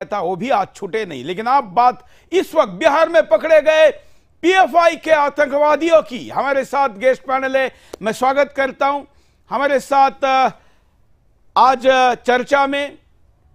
था वो भी आज छूटे नहीं। लेकिन आप बात इस वक्त बिहार में पकड़े गए पीएफआई के आतंकवादियों की। हमारे साथ गेस्ट पैनल है, मैं स्वागत करता हूं। हमारे साथ आज चर्चा में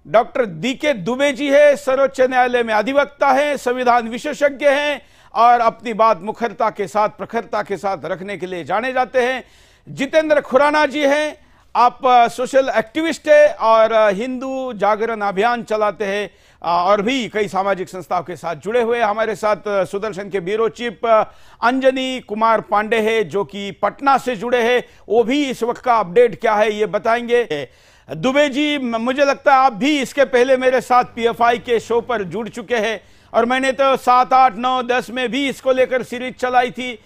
डॉक्टर डीके दुबे जी है, सर्वोच्च न्यायालय में अधिवक्ता हैं, संविधान विशेषज्ञ हैं और अपनी बात मुखरता के साथ, प्रखरता के साथ रखने के लिए जाने जाते हैं। जितेंद्र खुराना जी हैं, आप सोशल एक्टिविस्ट है और हिंदू जागरण अभियान चलाते हैं और भी कई सामाजिक संस्थाओं के साथ जुड़े हुए। हमारे साथ सुदर्शन के ब्यूरो चीफ अंजनी कुमार पांडे है जो कि पटना से जुड़े हैं, वो भी इस वक्त का अपडेट क्या है ये बताएंगे। दुबे जी, मुझे लगता है आप भी इसके पहले मेरे साथ पीएफआई के शो पर जुड़ चुके हैं और मैंने तो 7, 8, 9, 10 में भी इसको लेकर सीरीज चलाई थी।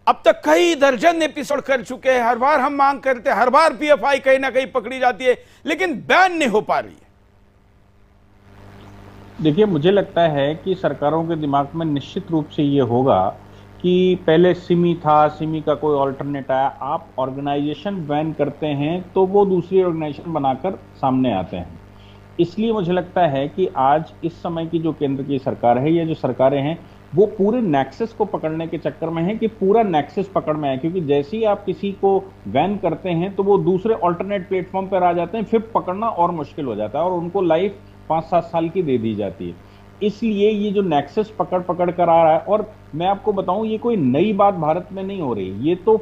अब तक कई दर्जन एपिसोड कर चुके हैं। हर बार हम मांग करते हैं, हर बार पीएफआई कहीं ना कहीं पकड़ी जाती है लेकिन बैन नहीं हो पा रही है। देखिए, मुझे लगता है कि सरकारों के दिमाग में निश्चित रूप से ये होगा कि पहले सिमी था, सिमी का कोई ऑल्टरनेट आया, आप ऑर्गेनाइजेशन बैन करते हैं तो वो दूसरी ऑर्गेनाइजेशन बनाकर सामने आते हैं। इसलिए मुझे लगता है कि आज इस समय की जो केंद्र की सरकार है या जो सरकारें हैं वो पूरे नेक्सस को पकड़ने के चक्कर में है कि पूरा नेक्सस पकड़ में है, क्योंकि जैसे ही आप किसी को बैन करते हैं तो वो दूसरे ऑल्टरनेट प्लेटफॉर्म पर आ जाते हैं, फिर पकड़ना और मुश्किल हो जाता है और उनको लाइफ 5-7 साल की दे दी जाती है। इसलिए ये जो नेक्सस पकड़ कर आ रहा है, और मैं आपको बताऊं ये कोई नई बात भारत में नहीं हो रही, ये तो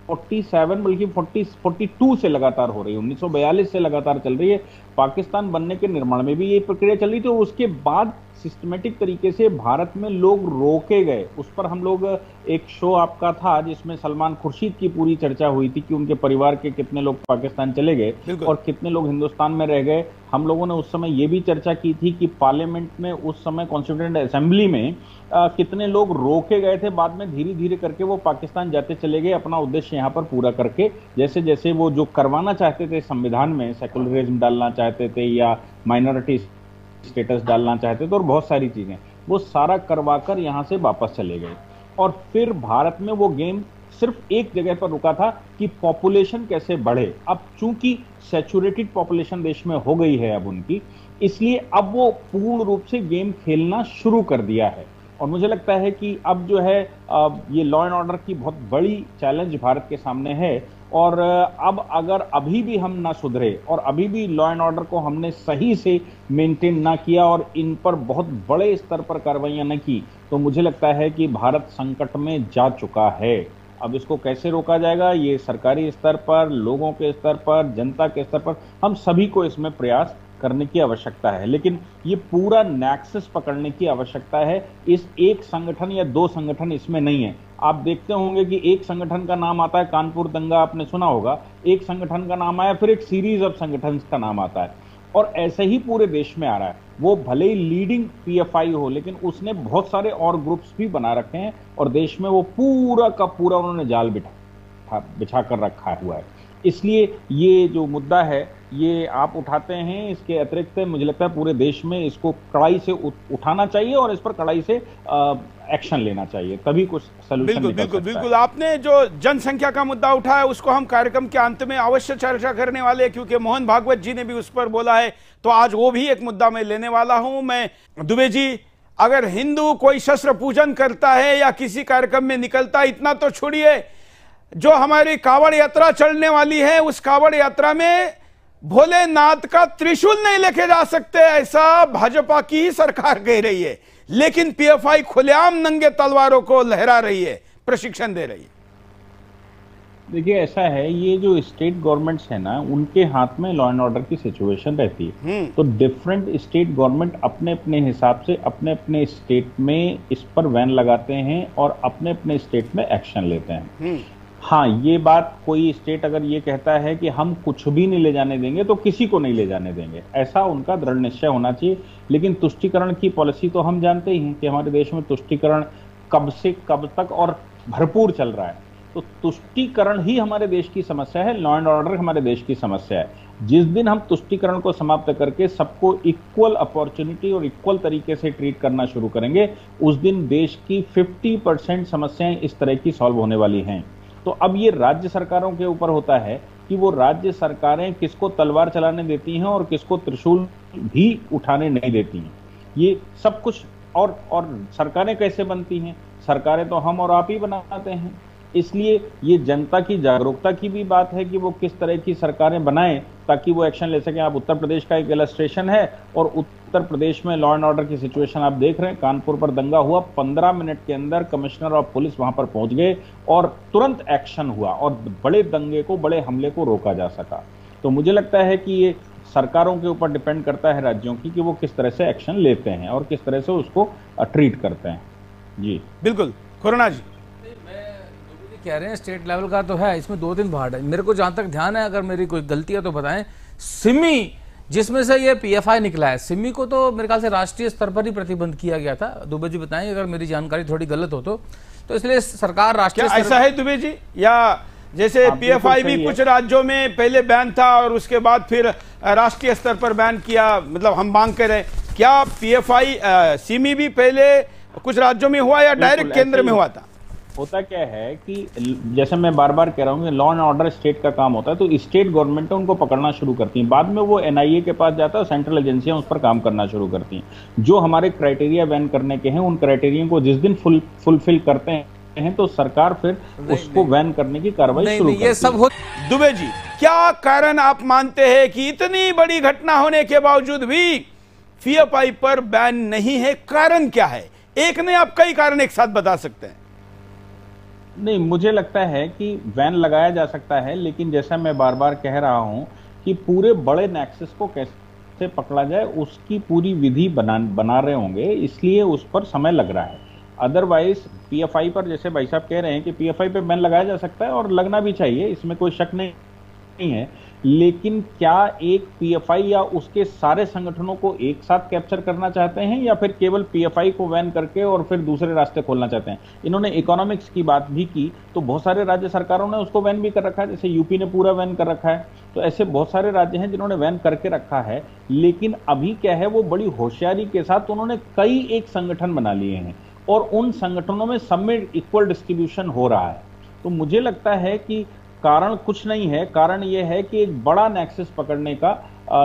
47 बल्कि 42 से लगातार हो रही है, 1942 से लगातार चल रही है। पाकिस्तान बनने के निर्माण में भी ये प्रक्रिया चल रही थी, उसके बाद सिस्टमेटिक तरीके से भारत में लोग रोके गए। उस पर हम लोग एक शो आपका था जिसमें सलमान खुर्शीद की पूरी चर्चा हुई थी कि उनके परिवार के कितने लोग पाकिस्तान चले गए और कितने लोग हिंदुस्तान में रह गए। हम लोगों ने उस समय ये भी चर्चा की थी कि पार्लियामेंट में उस समय कॉन्स्टिट्यूएंट असेंबली में कितने लोग रोके गए थे, बाद में धीरे धीरे करके वो पाकिस्तान जाते चले गए अपना उद्देश्य यहाँ पर पूरा करके। जैसे जैसे वो जो करवाना चाहते थे संविधान में, सेकुलरिज्म डालना चाहते थे या माइनॉरिटी स्टेटस डालना चाहते थे और बहुत सारी चीजें, वो सारा करवाकर यहां से वापस चले गए। और फिर भारत में वो गेम सिर्फ एक जगह पर रुका था कि पॉपुलेशन कैसे बढ़े। अब चूंकि सैचुरेटेड पॉपुलेशन देश में हो गई है अब उनकी, इसलिए अब वो पूर्ण रूप से गेम खेलना शुरू कर दिया है। और मुझे लगता है कि अब जो है ये लॉ एंड ऑर्डर की बहुत बड़ी चैलेंज भारत के सामने है। और अब अगर अभी भी हम ना सुधरे और अभी भी लॉ एंड ऑर्डर को हमने सही से मेंटेन ना किया और इन पर बहुत बड़े स्तर पर कार्रवाइयां न की, तो मुझे लगता है कि भारत संकट में जा चुका है। अब इसको कैसे रोका जाएगा, ये सरकारी स्तर पर, लोगों के स्तर पर, जनता के स्तर पर, हम सभी को इसमें प्रयास करने की आवश्यकता है। लेकिन ये पूरा नेक्सस पकड़ने की आवश्यकता है। इस एक संगठन या 2 संगठन इसमें नहीं है। आप देखते होंगे कि एक संगठन का नाम आता है कानपुर दंगा, आपने सुना होगा, एक संगठन का नाम आया, फिर एक सीरीज ऑफ संगठन का नाम आता है और ऐसे ही पूरे देश में आ रहा है। वो भले ही लीडिंग पीएफआई हो लेकिन उसने बहुत सारे और ग्रुप्स भी बना रखे हैं और देश में वो पूरा का पूरा उन्होंने जाल बिछा कर रखा हुआ है। इसलिए ये जो मुद्दा है ये आप उठाते हैं, इसके अतिरिक्त मुझे लगता है पूरे देश में इसको कड़ाई से उठाना चाहिए और इस पर कड़ाई से एक्शन लेना चाहिए, तभी कुछ सलूशन निकल सकता है। बिल्कुल, आपने जो जनसंख्या का मुद्दा उठाया उसको हम कार्यक्रम के अंत में अवश्य चर्चा करने वाले हैं, क्योंकि मोहन भागवत जी ने भी उस पर बोला है, तो आज वो भी एक मुद्दा मैं लेने वाला हूं। मैं दुबे जी, अगर हिंदू कोई शस्त्र पूजन करता है या किसी कार्यक्रम में निकलता है, इतना तो छोड़िए, जो हमारी कावड़ यात्रा चलने वाली है उस कावड़ यात्रा में भोलेनाथ का त्रिशूल नहीं लेके जा सकते, ऐसा भाजपा की ही सरकार कह रही है, लेकिन पीएफआई खुलेआम नंगे तलवारों को लहरा रही है, प्रशिक्षण दे रही है। देखिए, ऐसा है, ये जो स्टेट गवर्नमेंट्स है ना, उनके हाथ में लॉ एंड ऑर्डर की सिचुएशन रहती है, तो डिफरेंट स्टेट गवर्नमेंट अपने अपने हिसाब से अपने अपने स्टेट में इस पर बैन लगाते हैं और अपने अपने स्टेट में एक्शन लेते हैं। हाँ, ये बात कोई स्टेट अगर ये कहता है कि हम कुछ भी नहीं ले जाने देंगे तो किसी को नहीं ले जाने देंगे, ऐसा उनका दृढ़ निश्चय होना चाहिए। लेकिन तुष्टीकरण की पॉलिसी तो हम जानते ही हैं कि हमारे देश में तुष्टीकरण कब से कब तक और भरपूर चल रहा है। तो तुष्टीकरण ही हमारे देश की समस्या है, लॉ एंड ऑर्डर हमारे देश की समस्या है। जिस दिन हम तुष्टीकरण को समाप्त करके सबको इक्वल अपॉर्चुनिटी और इक्वल तरीके से ट्रीट करना शुरू करेंगे, उस दिन देश की 50% समस्याएं इस तरह की सॉल्व होने वाली हैं। तो अब ये राज्य सरकारों के ऊपर होता है कि वो राज्य सरकारें किसको तलवार चलाने देती हैं और किसको त्रिशूल भी उठाने नहीं देती हैं। ये सब कुछ। और सरकारें कैसे बनती हैं? सरकारें तो हम और आप ही बनाते हैं। इसलिए ये जनता की जागरूकता की भी बात है कि वो किस तरह की सरकारें बनाएं ताकि वो एक्शन ले सकें। आप उत्तर प्रदेश का एक इलस्ट्रेशन है, और उत्तर प्रदेश में लॉ एंड ऑर्डर की सिचुएशन आप देख रहे हैं। कानपुर पर दंगा हुआ, 15 मिनट के अंदर कमिश्नर ऑफ पुलिस वहां पर पहुंच गए और तुरंत एक्शन हुआ और बड़े दंगे को, बड़े हमले को रोका जा सका। तो मुझे लगता है कि ये सरकारों के ऊपर डिपेंड करता है, राज्यों की, कि वो किस तरह से एक्शन लेते हैं और किस तरह से उसको ट्रीट करते हैं। जी बिल्कुल। खुराना जी, कह रहे हैं स्टेट लेवल का तो है, इसमें 2-3 पार्ट है। मेरे को जहां तक ध्यान है, अगर मेरी कोई गलती है तो बताएं, सिमी जिसमें से ये पीएफआई निकला है, सिमी को तो मेरे ख्याल से राष्ट्रीय स्तर पर ही प्रतिबंध किया गया था। दुबे जी बताएं अगर मेरी जानकारी थोड़ी गलत हो तो इसलिए सरकार राष्ट्रीय क्या ऐसा है दुबे जी? या जैसे पीएफआई भी कुछ राज्यों में पहले बैन था और उसके बाद फिर राष्ट्रीय स्तर पर बैन किया, मतलब हम मांग कर रहे हैं, क्या पीएफआई सिमी भी पहले कुछ राज्यों में हुआ या डायरेक्ट केंद्र में हुआ था? होता क्या है कि जैसे मैं बार बार कह रहा हूँ कि लॉ एंड ऑर्डर स्टेट का काम होता है, तो स्टेट गवर्नमेंट उनको पकड़ना शुरू करती हैं, बाद में वो एनआईए के पास जाता है और सेंट्रल एजेंसियां उस पर काम करना शुरू करती हैं। जो हमारे क्राइटेरिया बैन करने के हैं, उन क्राइटेरिया को जिस दिन फुलफिल करते हैं तो सरकार फिर उसको बैन करने की कार्रवाई शुरू करती है। सब हो। दुबे जी, क्या कारण आप मानते हैं कि इतनी बड़ी घटना होने के बावजूद भी पीएफआई पर बैन नहीं है? कारण क्या है? एक नहीं, आप कई कारण एक साथ बता सकते हैं। नहीं, मुझे लगता है कि बैन लगाया जा सकता है, लेकिन जैसा मैं बार बार कह रहा हूं कि पूरे बड़े नेक्सस को कैसे पकड़ा जाए उसकी पूरी विधि बना रहे होंगे, इसलिए उस पर समय लग रहा है। अदरवाइज पीएफआई पर, जैसे भाई साहब कह रहे हैं कि पीएफआई पे बैन लगाया जा सकता है और लगना भी चाहिए, इसमें कोई शक नहीं है। लेकिन क्या एक पीएफआई या उसके सारे संगठनों को एक साथ कैप्चर करना चाहते हैं, या फिर केवल पीएफआई को बैन करके और फिर दूसरे रास्ते खोलना चाहते हैं? इन्होंने इकोनॉमिक्स की बात भी की, तो बहुत सारे राज्य सरकारों ने उसको बैन भी कर रखा है, जैसे यूपी ने पूरा बैन कर रखा है। तो ऐसे बहुत सारे राज्य हैं जिन्होंने बैन करके रखा है। लेकिन अभी क्या है, वो बड़ी होशियारी के साथ उन्होंने कई एक संगठन बना लिए हैं और उन संगठनों में सब में इक्वल डिस्ट्रीब्यूशन हो रहा है। तो मुझे लगता है कि कारण कुछ नहीं है, कारण यह है कि एक बड़ा नेक्सस पकड़ने का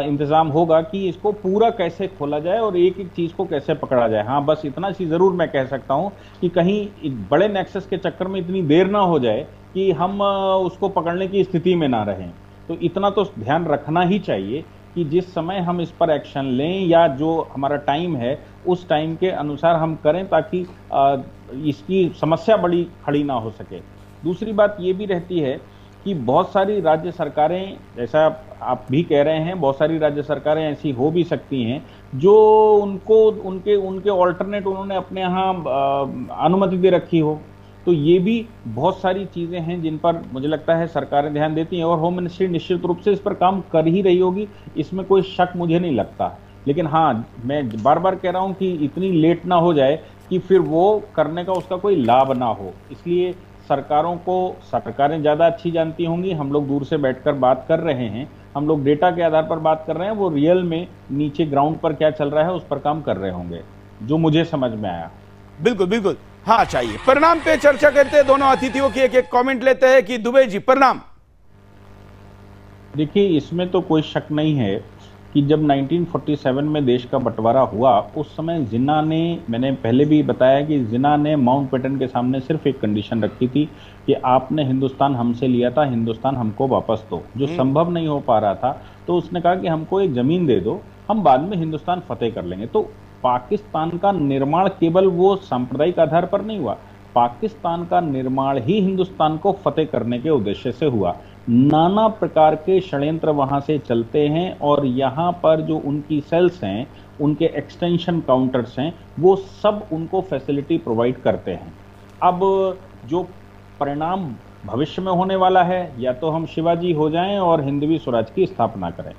इंतजाम होगा कि इसको पूरा कैसे खोला जाए और एक एक चीज को कैसे पकड़ा जाए। हाँ, बस इतना सी जरूर मैं कह सकता हूं कि कहीं एक बड़े नेक्सस के चक्कर में इतनी देर ना हो जाए कि हम उसको पकड़ने की स्थिति में ना रहें। तो इतना तो ध्यान रखना ही चाहिए कि जिस समय हम इस पर एक्शन लें या जो हमारा टाइम है उस टाइम के अनुसार हम करें, ताकि इसकी समस्या बड़ी खड़ी ना हो सके। दूसरी बात ये भी रहती है कि बहुत सारी राज्य सरकारें, जैसा आप भी कह रहे हैं, बहुत सारी राज्य सरकारें ऐसी हो भी सकती हैं जो उनके ऑल्टरनेट उन्होंने अपने यहाँ अनुमति दे रखी हो। तो ये भी बहुत सारी चीजें हैं जिन पर मुझे लगता है सरकारें ध्यान देती हैं और होम मिनिस्ट्री निश्चित रूप से इस पर काम कर ही रही होगी, इसमें कोई शक मुझे नहीं लगता। लेकिन हाँ, मैं बार बार कह रहा हूं कि इतनी लेट ना हो जाए कि फिर वो करने का उसका कोई लाभ ना हो। इसलिए सरकारें ज़्यादा अच्छी जानती होंगी, हम लोग दूर से बैठकर बात कर रहे हैं, हम लोग डेटा के आधार पर बात कर रहे हैं, वो रियल में नीचे ग्राउंड पर क्या चल रहा है उस पर काम कर रहे होंगे, जो मुझे समझ में आया। बिल्कुल बिल्कुल, हाँ चाहिए। परिणाम पे चर्चा करते हैं, दोनों अतिथियों की एक एक कमेंट लेते हैं कि दुबे जी परिणाम। देखिए, इसमें तो कोई शक नहीं है कि जब 1947 में देश का बंटवारा हुआ उस समय जिन्ना ने, मैंने पहले भी बताया कि जिन्ना ने माउंटबेटन के सामने सिर्फ एक कंडीशन रखी थी कि आपने हिंदुस्तान हमसे लिया था, हिंदुस्तान हमको वापस दो। जो संभव नहीं हो पा रहा था तो उसने कहा कि हमको एक जमीन दे दो, हम बाद में हिंदुस्तान फतेह कर लेंगे। तो पाकिस्तान का निर्माण केवल वो सांप्रदायिक आधार पर नहीं हुआ, पाकिस्तान का निर्माण ही हिंदुस्तान को फतेह करने के उद्देश्य से हुआ। नाना प्रकार के षड्यंत्र वहां से चलते हैं और यहाँ पर जो उनकी सेल्स हैं, उनके एक्सटेंशन काउंटर्स हैं, वो सब उनको फैसिलिटी प्रोवाइड करते हैं। अब जो परिणाम भविष्य में होने वाला है, या तो हम शिवाजी हो जाएं और हिंदवी स्वराज की स्थापना करें,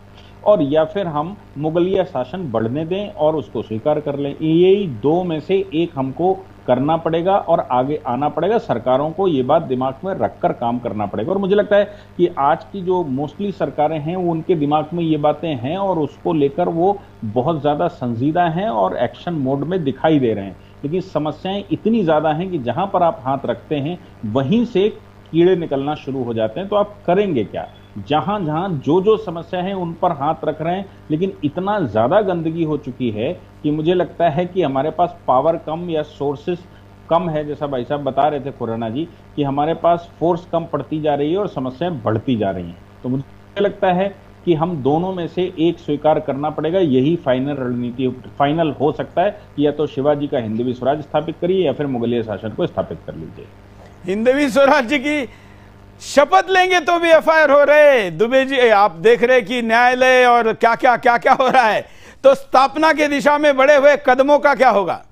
और या फिर हम मुगलिया शासन बढ़ने दें और उसको स्वीकार कर लें। यही दो में से एक हमको करना पड़ेगा और आगे आना पड़ेगा। सरकारों को ये बात दिमाग में रखकर काम करना पड़ेगा और मुझे लगता है कि आज की जो मोस्टली सरकारें हैं वो उनके दिमाग में ये बातें हैं और उसको लेकर वो बहुत ज़्यादा संजीदा हैं और एक्शन मोड में दिखाई दे रहे हैं। लेकिन समस्याएं इतनी ज़्यादा हैं कि जहां पर आप हाथ रखते हैं वहीं से कीड़े निकलना शुरू हो जाते हैं। तो आप करेंगे क्या? जहां जहां जो जो समस्या है उन पर हाथ रख रहे हैं, लेकिन इतना ज्यादा गंदगी हो चुकी है कि मुझे लगता है कि हमारे पास पावर कम या सोर्सेस कम है। जैसा भाई साहब बता रहे थे खुराना जी कि हमारे पास फोर्स कम पड़ती जा रही है और समस्याएं बढ़ती जा रही हैं। तो मुझे लगता है कि हम दोनों में से एक स्वीकार करना पड़ेगा, यही फाइनल रणनीति फाइनल हो सकता है कि या तो शिवाजी का हिंदवी स्वराज स्थापित करिए या फिर मुगलिय शासन को स्थापित कर लीजिए। हिंदवी स्वराज्य की शपथ लेंगे तो भी एफआईआर हो रहे। दुबे जी आप देख रहे कि न्यायालय और क्या क्या हो रहा है, तो स्थापना की दिशा में बढ़े हुए कदमों का क्या होगा?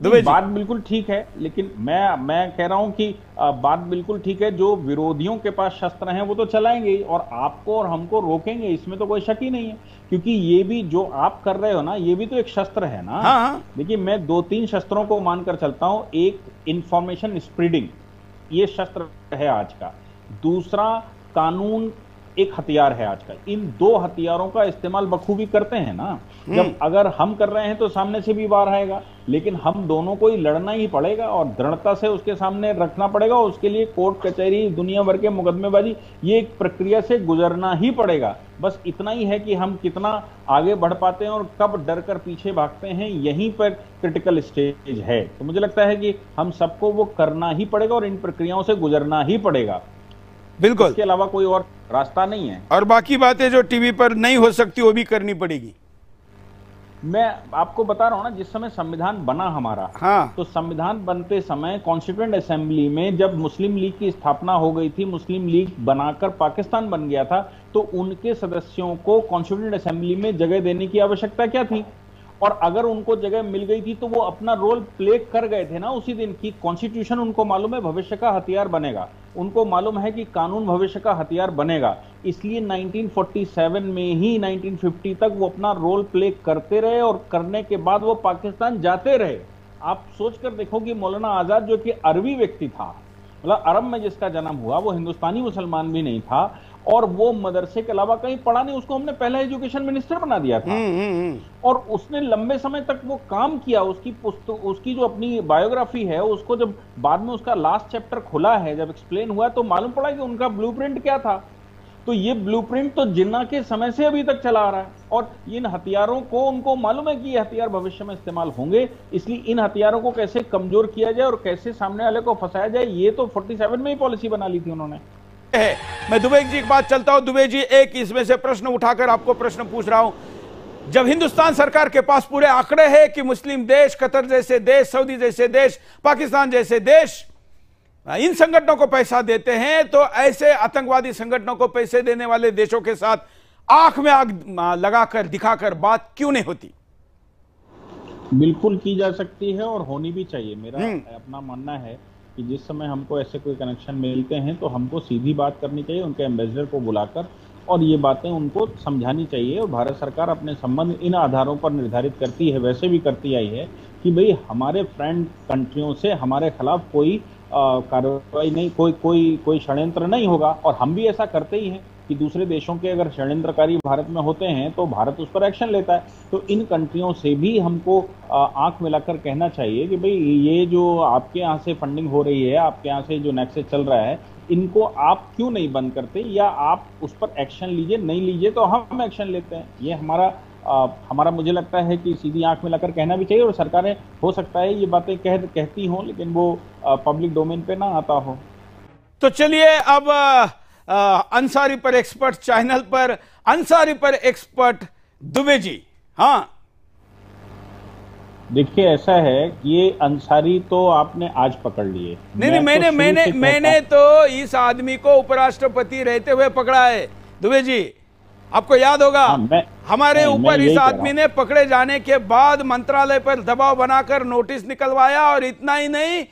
बात बिल्कुल ठीक है, लेकिन मैं कह रहा हूं कि बात बिल्कुल ठीक है। जो विरोधियों के पास शस्त्र हैं वो तो चलाएंगे और आपको और हमको रोकेंगे, इसमें तो कोई शक ही नहीं है, क्योंकि ये भी जो आप कर रहे हो ना, ये भी तो एक शस्त्र है ना। हाँ। देखिए मैं 2-3 शस्त्रों को मानकर चलता हूं। एक इंफॉर्मेशन स्प्रेडिंग, ये शस्त्र है आज का। दूसरा कानून एक हथियार है आज का। इन 2 हथियारों का इस्तेमाल बखूबी करते हैं ना। जब अगर हम कर रहे हैं तो सामने से भी बाहर आएगा, लेकिन हम दोनों को ही लड़ना ही पड़ेगा और दृढ़ता से उसके सामने रखना पड़ेगा। उसके लिए कोर्ट कचहरी, दुनिया भर के मुकदमेबाजी, ये एक प्रक्रिया से गुजरना ही पड़ेगा। बस इतना ही है कि हम कितना आगे बढ़ पाते हैं और कब डर कर पीछे भागते हैं, यहीं पर क्रिटिकल स्टेज है। तो मुझे लगता है कि हम सबको वो करना ही पड़ेगा और इन प्रक्रियाओं से गुजरना ही पड़ेगा। बिल्कुल, इसके अलावा कोई और रास्ता नहीं है। और बाकी बातें जो टीवी पर नहीं हो सकती वो भी करनी पड़ेगी। मैं आपको बता रहा हूं ना, जिस समय संविधान बना हमारा, हाँ। तो संविधान बनते समय कॉन्स्टिट्यूएंट असेंबली में जब मुस्लिम लीग की स्थापना हो गई थी, मुस्लिम लीग बनाकर पाकिस्तान बन गया था, तो उनके सदस्यों को कॉन्स्टिट्यूएंट असेंबली में जगह देने की आवश्यकता क्या थी? और अगर उनको जगह मिल गई थी तो वो अपना रोल प्ले कर गए थे ना उसी दिन की। कॉन्स्टिट्यूशन उनको मालूम है भविष्य का हथियार बनेगा, उनको मालूम है कि कानून भविष्य का हथियार बनेगा। इसलिए 1947 में ही 1950 तक वो अपना रोल प्ले करते रहे और करने के बाद वो पाकिस्तान जाते रहे। आप सोचकर देखो कि मौलाना आजाद जो कि अरबी व्यक्ति था, मतलब अरब में जिसका जन्म हुआ, वो हिंदुस्तानी मुसलमान भी नहीं था और वो मदरसे के अलावा कहीं पढ़ा नहीं, उसको हमने पहला एजुकेशन मिनिस्टर बना दिया था। और उसने लंबे समय तक वो काम किया। उसकी जो अपनी बायोग्राफी है, उसको जब बाद में उसका लास्ट चैप्टर खुला है, जब एक्सप्लेन हुआ, तो मालूम पड़ा कि उनका ब्लूप्रिंट क्या था। तो ये ब्लूप्रिंट तो जिन्ना के समय से अभी तक चला आ रहा है और इन हथियारों को उनको मालूम है कि ये हथियार भविष्य में इस्तेमाल होंगे। इसलिए इन हथियारों को कैसे कमजोर किया जाए और कैसे सामने वाले को फंसाया जाए, ये तो 47 में ही पॉलिसी बना ली थी उन्होंने। मैं दुबे जी की बात चलता हूं। दुबे जी, एक इसमें से प्रश्न उठाकर आपको प्रश्न पूछ रहा हूं। जब हिंदुस्तान सरकार के पास पूरे आंकड़े हैं कि मुस्लिम देश, कतर जैसे देश, सऊदी जैसे देश, पाकिस्तान जैसे देश इन संगठनों को पैसा देते हैं, तो ऐसे आतंकवादी संगठनों को पैसे देने वाले देशों के साथ आंख में आग लगाकर दिखाकर बात क्यों नहीं होती? बिल्कुल की जा सकती है और होनी भी चाहिए। मेरा अपना मानना है कि जिस समय हमको ऐसे कोई कनेक्शन मिलते हैं तो हमको सीधी बात करनी चाहिए, उनके एम्बेसडर को बुलाकर, और ये बातें उनको समझानी चाहिए। और भारत सरकार अपने संबंध इन आधारों पर निर्धारित करती है, वैसे भी करती आई है, कि भाई हमारे फ्रेंड कंट्रियों से हमारे खिलाफ कोई कार्रवाई नहीं, कोई षड्यंत्र नहीं होगा। और हम भी ऐसा करते ही हैं कि दूसरे देशों के अगर षड्यंत्रकारी भारत में होते हैं तो भारत उस पर एक्शन लेता है। तो इन कंट्रियों से भी हमको आंख मिलाकर कहना चाहिए कि भाई ये जो आपके यहाँ से फंडिंग हो रही है, आपके यहाँ से जो नेक्सस चल रहा है, इनको आप क्यों नहीं बंद करते, या आप उस पर एक्शन लीजिए, नहीं लीजिए तो हम एक्शन लेते हैं। ये हमारा मुझे लगता है कि सीधी आंख मिलाकर कहना भी चाहिए। और सरकारें हो सकता है ये बातें कहती हों, लेकिन वो पब्लिक डोमेन पे ना आता हो। तो चलिए अब अंसारी पर एक्सपर्ट चैनल पर अंसारी पर एक्सपर्ट दुबे जी। हाँ देखिए ऐसा है कि ये अंसारी तो आपने आज पकड़ लिए। नहीं, मैंने तो इस आदमी को उपराष्ट्रपति रहते हुए पकड़ा है दुबे जी, आपको याद होगा। हमारे ऊपर इस आदमी ने पकड़े जाने के बाद मंत्रालय पर दबाव बनाकर नोटिस निकलवाया, और इतना ही नहीं,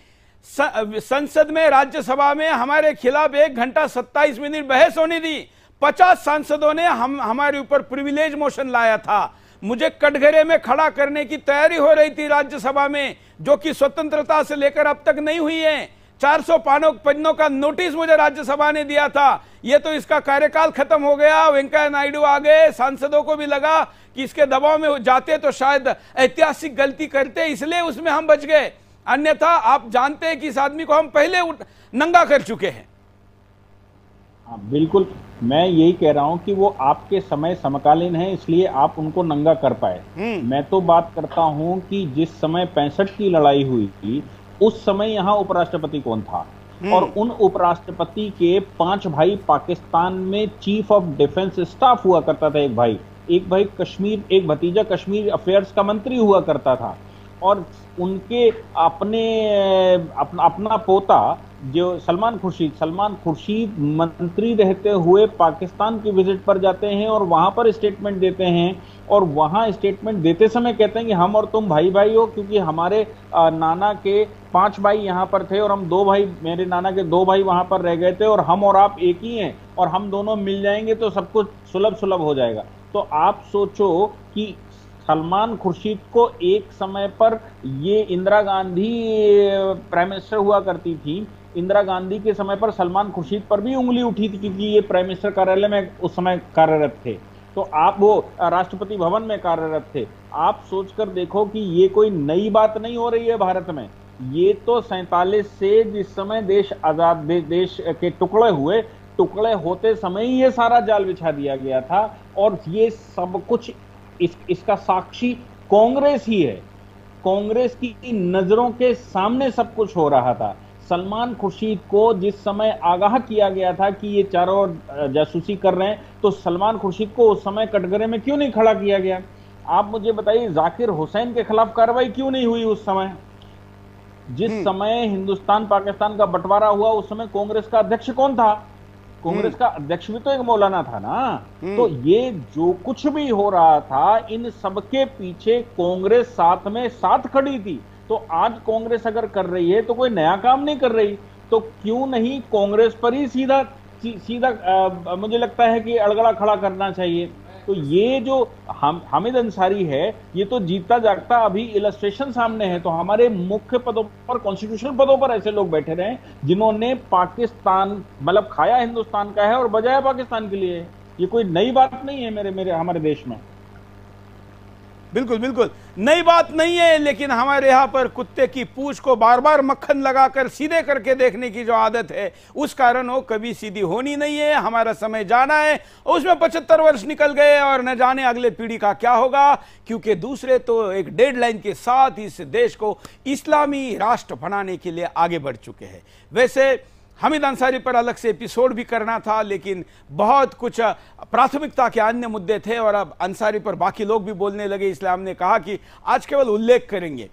संसद में, राज्यसभा में हमारे खिलाफ 1 घंटा 27 मिनट बहस होने दी। 50 सांसदों ने हमारे ऊपर प्रिविलेज मोशन लाया था। मुझे कटघरे में खड़ा करने की तैयारी हो रही थी राज्यसभा में, जो कि स्वतंत्रता से लेकर अब तक नहीं हुई है। 400 पन्नों का नोटिस मुझे राज्यसभा ने दिया था। ये तो इसका कार्यकाल खत्म हो गया, वेंकैया नायडू आ गए, सांसदों को भी लगा कि इसके दबाव में जाते तो शायद ऐतिहासिक गलती करते, इसलिए उसमें हम बच गए। अन्यथा आप जानते हैं कि इस आदमी को हम पहले नंगा कर चुके हैं। हाँ बिल्कुल, मैं यही कह रहा हूं कि वो आपके समय समकालीन है, इसलिए आप उनको नंगा कर पाए। मैं तो बात करता हूं कि जिस समय 65 की लड़ाई हुई थी, उस समय यहां उपराष्ट्रपति कौन था, और उन उपराष्ट्रपति के 5 भाई पाकिस्तान में चीफ ऑफ डिफेंस स्टाफ हुआ करता था। एक भाई कश्मीर, एक भतीजा कश्मीर अफेयर्स का मंत्री हुआ करता था, और उनके अपना पोता जो सलमान खुर्शीद मंत्री रहते हुए पाकिस्तान की विजिट पर जाते हैं और वहां पर स्टेटमेंट देते हैं, और वहां स्टेटमेंट देते समय कहते हैं कि हम और तुम भाई भाई हो, क्योंकि हमारे नाना के 5 भाई यहां पर थे और हम 2 भाई, मेरे नाना के 2 भाई वहां पर रह गए थे, और हम और आप एक ही हैं, और हम दोनों मिल जाएंगे तो सब कुछ सुलभ सुलभ हो जाएगा। तो आप सोचो कि सलमान खुर्शीद को एक समय पर, ये इंदिरा गांधी प्राइम मिनिस्टर हुआ करती थी, इंदिरा गांधी के समय पर सलमान खुर्शीद पर भी उंगली उठी थी, क्योंकि ये प्राइम मिनिस्टर कार्यालय में उस समय कार्यरत थे, तो आप वो राष्ट्रपति भवन में कार्यरत थे। आप सोचकर देखो कि ये कोई नई बात नहीं हो रही है भारत में। ये तो 47 से जिस समय देश आजाद, देश के टुकड़े होते समय ही ये सारा जाल बिछा दिया गया था, और ये सब कुछ इसका साक्षी कांग्रेस ही है। कांग्रेस की नजरों के सामने सब कुछ हो रहा था। सलमान खुर्शीद को जिस समय आगाह किया गया था कि ये चारों ओर जासूसी कर रहे हैं, तो सलमान खुर्शीद को उस समय कटघरे में क्यों नहीं खड़ा किया गया? आप मुझे बताइए, जाकिर हुसैन के खिलाफ कार्रवाई क्यों नहीं हुई उस समय? जिस समय हिंदुस्तान पाकिस्तान का बंटवारा हुआ, उस समय कांग्रेस का अध्यक्ष कौन था? कांग्रेस का अध्यक्ष भी तो एक मौलाना था ना। तो ये जो कुछ भी हो रहा था, इन सबके पीछे कांग्रेस साथ में साथ खड़ी थी। तो आज कांग्रेस अगर कर रही है तो कोई नया काम नहीं कर रही, तो क्यों नहीं कांग्रेस पर ही सीधा मुझे लगता है कि अड़गड़ा खड़ा करना चाहिए। तो ये जो हामिद अंसारी है, ये तो जीता जागता अभी इलस्ट्रेशन सामने है। तो हमारे मुख्य पदों पर, कॉन्स्टिट्यूशनल पदों पर ऐसे लोग बैठे रहे जिन्होंने पाकिस्तान, मतलब खाया हिंदुस्तान का है और बजाया पाकिस्तान के लिए। ये कोई नई बात नहीं है हमारे देश में। बिल्कुल बिल्कुल नई बात नहीं है, लेकिन हमारे यहाँ पर कुत्ते की पूंछ को बार बार मक्खन लगाकर सीधे करके देखने की जो आदत है, उस कारण वो कभी सीधी होनी नहीं है। हमारा समय जाना है, उसमें 75 वर्ष निकल गए और न जाने अगले पीढ़ी का क्या होगा, क्योंकि दूसरे तो एक डेडलाइन के साथ इस देश को इस्लामी राष्ट्र बनाने के लिए आगे बढ़ चुके हैं। वैसे हामिद अंसारी पर अलग से एपिसोड भी करना था, लेकिन बहुत कुछ प्राथमिकता के अन्य मुद्दे थे और अब अंसारी पर बाकी लोग भी बोलने लगे, इसलिए हमने कहा कि आज केवल उल्लेख करेंगे।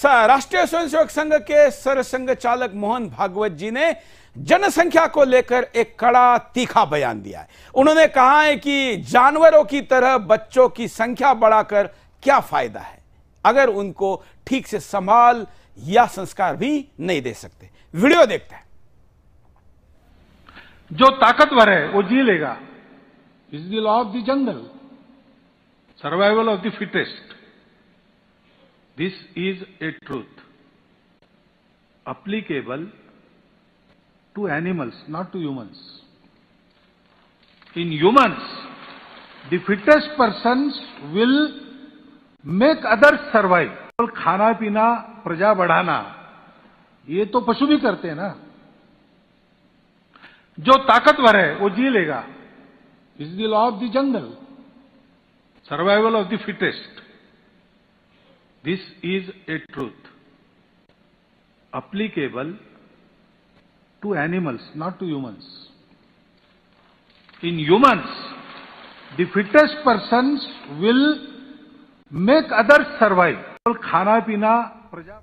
राष्ट्रीय स्वयंसेवक संघ के सरसंघ चालक मोहन भागवत जी ने जनसंख्या को लेकर एक कड़ा तीखा बयान दिया है। उन्होंने कहा है कि जानवरों की तरह बच्चों की संख्या बढ़ाकर क्या फायदा है अगर उनको ठीक से संभाल या संस्कार भी नहीं दे सकते। वीडियो देखते हैं। जो ताकतवर है वो जी लेगा। Is the law of the jungle, survival of the fittest. This is a truth applicable to animals, not to humans. In humans, the fittest persons will make others survive. खाना पीना, प्रजा बढ़ाना, ये तो पशु भी करते हैं ना। जो ताकतवर है वो जी लेगा। Is the law of the jungle, survival of the fittest. This is a truth applicable to animals, not to humans. In humans, the fittest persons will make others survive. खाना पीना, प्रजा।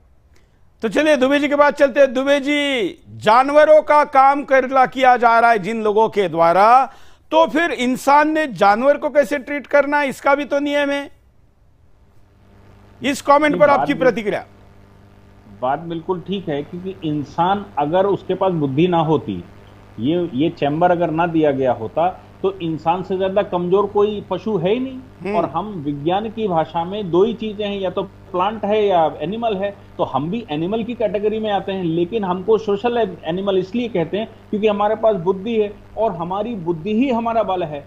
तो चलिए दुबे जी के बाद चलते हैं। दुबे जी, जानवरों का काम किया जा रहा है जिन लोगों के द्वारा, तो फिर इंसान ने जानवर को कैसे ट्रीट करना, इसका भी तो नियम है। इस कमेंट पर आपकी प्रतिक्रिया? बात बिल्कुल ठीक है, क्योंकि इंसान अगर उसके पास बुद्धि ना होती, ये चैम्बर अगर ना दिया गया होता, तो इंसान से ज्यादा कमजोर कोई पशु है ही नहीं। और हम विज्ञान की भाषा में दो ही चीजें हैं, या तो प्लांट है या एनिमल है। तो हम भी एनिमल की कैटेगरी में आते हैं, लेकिन हमको सोशल एनिमल इसलिए कहते हैं क्योंकि हमारे पास बुद्धि है, और हमारी बुद्धि ही हमारा बल है।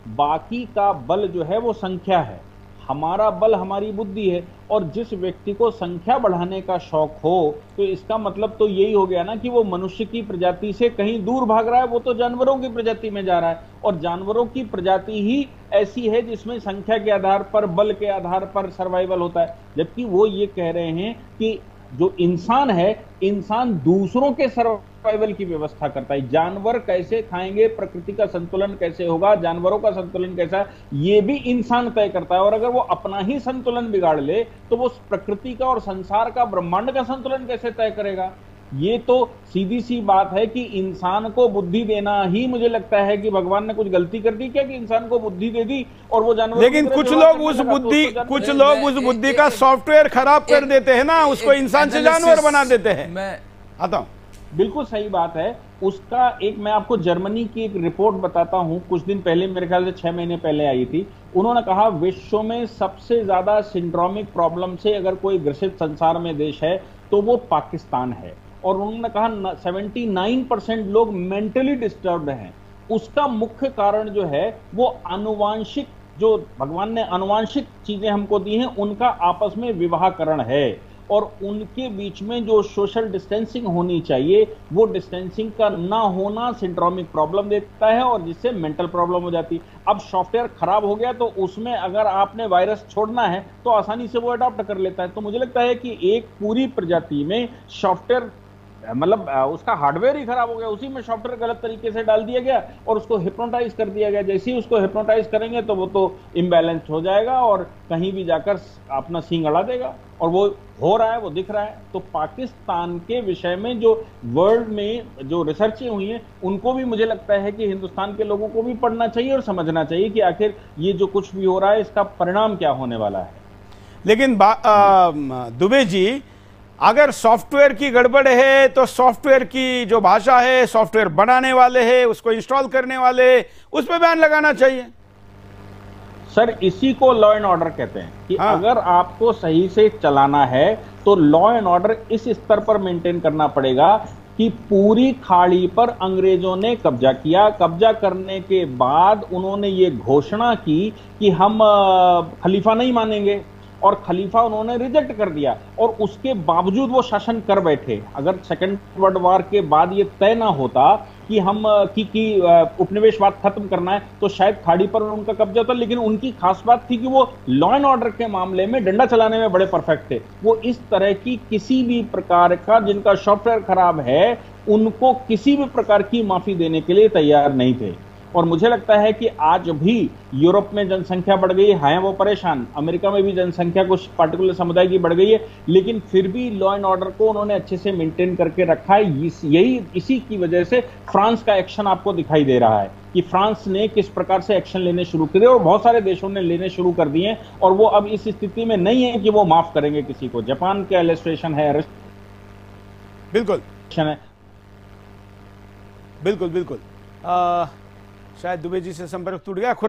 बाकी का बल जो है वो संख्या है। हमारा बल हमारी बुद्धि है। और जिस व्यक्ति को संख्या बढ़ाने का शौक हो तो इसका मतलब तो यही हो गया ना कि वो मनुष्य की प्रजाति से कहीं दूर भाग रहा है, वो तो जानवरों की प्रजाति में जा रहा है। और जानवरों की प्रजाति ही ऐसी है जिसमें संख्या के आधार पर, बल के आधार पर सर्वाइवल होता है। जबकि वो ये कह रहे हैं कि जो इंसान है, इंसान दूसरों के सर्वाइवल की व्यवस्था करता है। जानवर कैसे खाएंगे, प्रकृति का संतुलन कैसे होगा, जानवरों का संतुलन कैसा है, ये भी इंसान तय करता है। और अगर वो अपना ही संतुलन बिगाड़ ले तो वो प्रकृति का और संसार का, ब्रह्मांड का संतुलन कैसे तय करेगा। ये तो सीधी सी बात है कि इंसान को बुद्धि देना ही, मुझे लगता है कि भगवान ने कुछ गलती कर दी क्या कि इंसान को बुद्धि दे दी और वो जानवर। लेकिन कुछ लोग उस बुद्धि का सॉफ्टवेयर खराब कर देते हैं ना, उसको इंसान से जानवर बना देते हैं। मैं आता हूं। बिल्कुल सही बात है। उसका एक मैं आपको जर्मनी की एक रिपोर्ट बताता हूं, कुछ दिन पहले, मेरे ख्याल से 6 महीने पहले आई थी। उन्होंने कहा विश्व में सबसे ज्यादा सिंड्रोमिक प्रॉब्लम से अगर कोई ग्रसित संसार में देश है तो वो पाकिस्तान है। और उन्होंने कहा 79% लोग मेंटली डिस्टर्ब्ड हैं। उसका मुख्य कारण जो है वो आनुवांशिक, जो भगवान ने आनुवांशिक चीजें हमको दी हैं, उनका आपस में विवाहकरण है। और उनके बीच में जो सोशल डिस्टेंसिंग होनी चाहिए वो डिस्टेंसिंग का ना होना सिंड्रोमिक प्रॉब्लम देता है और जिससे मेंटल प्रॉब्लम हो जाती है। अब सॉफ्टवेयर खराब हो गया तो उसमें अगर आपने वायरस छोड़ना है तो आसानी से वो अडॉप्ट कर लेता है। तो मुझे लगता है कि एक पूरी प्रजाति में सॉफ्टवेयर, मतलब उसका हार्डवेयर ही खराब हो गया, उसी में सॉफ्टवेयर गलत तरीके से डाल दिया गया और उसको हिप्नोटाइज कर दिया गया। जैसे ही उसको हिप्नोटाइज करेंगे तो वो तो इम्बैलेंस हो जाएगा और कहीं भी जाकर अपना सींग अड़ा देगा। और वो हो रहा है, वो दिख रहा है। तो पाकिस्तान के विषय में जो वर्ल्ड में जो रिसर्चें हुई हैं उनको भी मुझे लगता है कि हिंदुस्तान के लोगों को भी पढ़ना चाहिए और समझना चाहिए कि आखिर ये जो कुछ भी हो रहा है इसका परिणाम क्या होने वाला है। लेकिन दुबे जी, अगर सॉफ्टवेयर की गड़बड़ है तो सॉफ्टवेयर की जो भाषा है, सॉफ्टवेयर बनाने वाले हैं, उसको इंस्टॉल करने वाले, उस पर बैन लगाना चाहिए। सर इसी को लॉ एंड ऑर्डर कहते हैं कि हाँ। अगर आपको सही से चलाना है तो लॉ एंड ऑर्डर इस स्तर पर मेंटेन करना पड़ेगा कि पूरी खाड़ी पर अंग्रेजों ने कब्जा किया। कब्जा करने के बाद उन्होंने ये घोषणा की कि हम खलीफा नहीं मानेंगे और खलीफा उन्होंने रिजेक्ट कर दिया। और उसके बावजूद वो शासन कर बैठे। अगर सेकेंड वर्ल्ड वॉर के बाद ये तय ना होता कि हम उपनिवेशवाद खत्म करना है तो शायद खाड़ी पर उनका कब्जा होता। लेकिन उनकी खास बात थी कि वो लॉ एंड ऑर्डर के मामले में डंडा चलाने में बड़े परफेक्ट थे। वो इस तरह की किसी भी प्रकार का, जिनका सॉफ्टवेयर खराब है, उनको किसी भी प्रकार की माफी देने के लिए तैयार नहीं थे। और मुझे लगता है कि आज भी यूरोप में जनसंख्या बढ़ गई है, वो परेशान, अमेरिका में भी जनसंख्या कुछ पार्टिकुलर समुदाय की बढ़ गई है, लेकिन फिर भी लॉ एंड ऑर्डर को उन्होंने अच्छे से मेंटेन करके रखा है। इसी की वजह से फ्रांस का एक्शन आपको दिखाई दे रहा है कि फ्रांस ने किस प्रकार से एक्शन लेने शुरू करे और बहुत सारे देशों ने लेने शुरू कर दिए हैं और वो अब इस स्थिति में नहीं है कि वो माफ करेंगे किसी को। जापान का इलस्ट्रेशन है, बिल्कुल बिल्कुल बिल्कुल। शायद दुबे जी से संपर्क टूट गया।